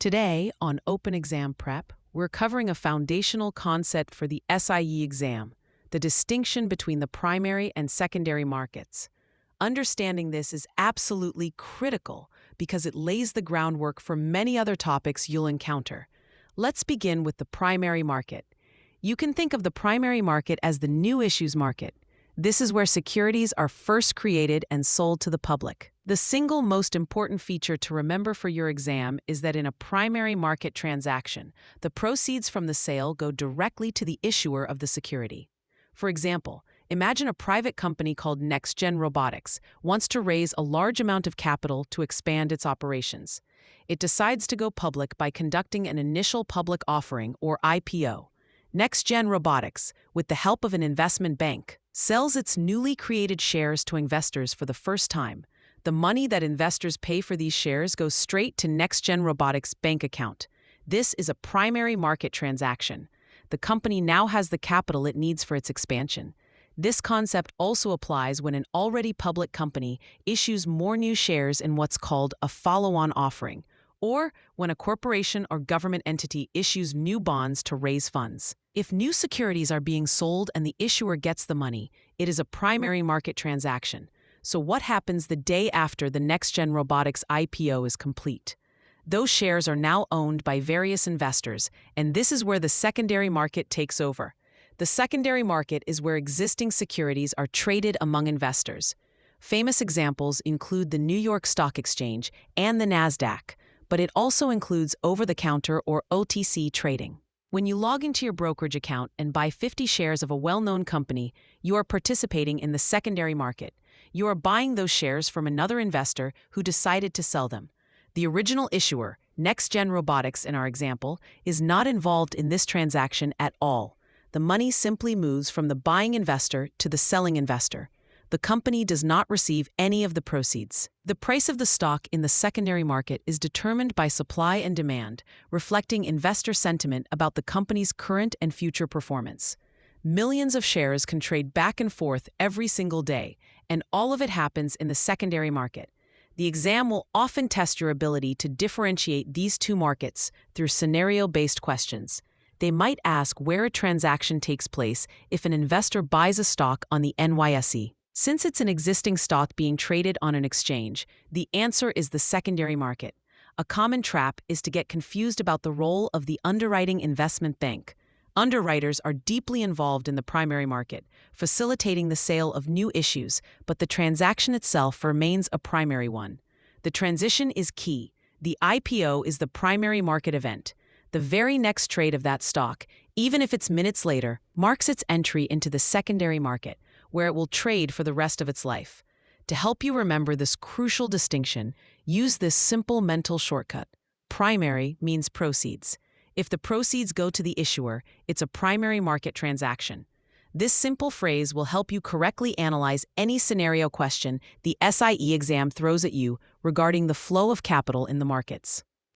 Today, on Open Exam Prep, we're covering a foundational concept for the SIE exam, the distinction between the primary and secondary markets. Understanding this is absolutely critical because it lays the groundwork for many other topics you'll encounter. Let's begin with the primary market. You can think of the primary market as the new issues market. This is where securities are first created and sold to the public. The single most important feature to remember for your exam is that in a primary market transaction, the proceeds from the sale go directly to the issuer of the security. For example, imagine a private company called NextGen Robotics wants to raise a large amount of capital to expand its operations. It decides to go public by conducting an initial public offering, or IPO. NextGen Robotics, with the help of an investment bank, sells its newly created shares to investors for the first time. The money that investors pay for these shares goes straight to NextGen Robotics' bank account. This is a primary market transaction. The company now has the capital it needs for its expansion. This concept also applies when an already public company issues more new shares in what's called a follow-on offering, or when a corporation or government entity issues new bonds to raise funds. If new securities are being sold and the issuer gets the money, it is a primary market transaction. So what happens the day after the NextGen Robotics IPO is complete? Those shares are now owned by various investors, and this is where the secondary market takes over. The secondary market is where existing securities are traded among investors. Famous examples include the New York Stock Exchange and the NASDAQ, but it also includes over-the-counter or OTC trading. When you log into your brokerage account and buy 50 shares of a well-known company, you are participating in the secondary market. You are buying those shares from another investor who decided to sell them. The original issuer, NextGen Robotics in our example, is not involved in this transaction at all. The money simply moves from the buying investor to the selling investor. The company does not receive any of the proceeds. The price of the stock in the secondary market is determined by supply and demand, reflecting investor sentiment about the company's current and future performance. Millions of shares can trade back and forth every single day, and all of it happens in the secondary market. The exam will often test your ability to differentiate these two markets through scenario-based questions. They might ask where a transaction takes place if an investor buys a stock on the NYSE. Since it's an existing stock being traded on an exchange, the answer is the secondary market. A common trap is to get confused about the role of the underwriting investment bank. Underwriters are deeply involved in the primary market, facilitating the sale of new issues, but the transaction itself remains a primary one. The transition is key. The IPO is the primary market event. The very next trade of that stock, even if it's minutes later, marks its entry into the secondary market, where it will trade for the rest of its life. To help you remember this crucial distinction, use this simple mental shortcut. Primary means proceeds. If the proceeds go to the issuer, it's a primary market transaction. This simple phrase will help you correctly analyze any scenario question the SIE exam throws at you regarding the flow of capital in the markets.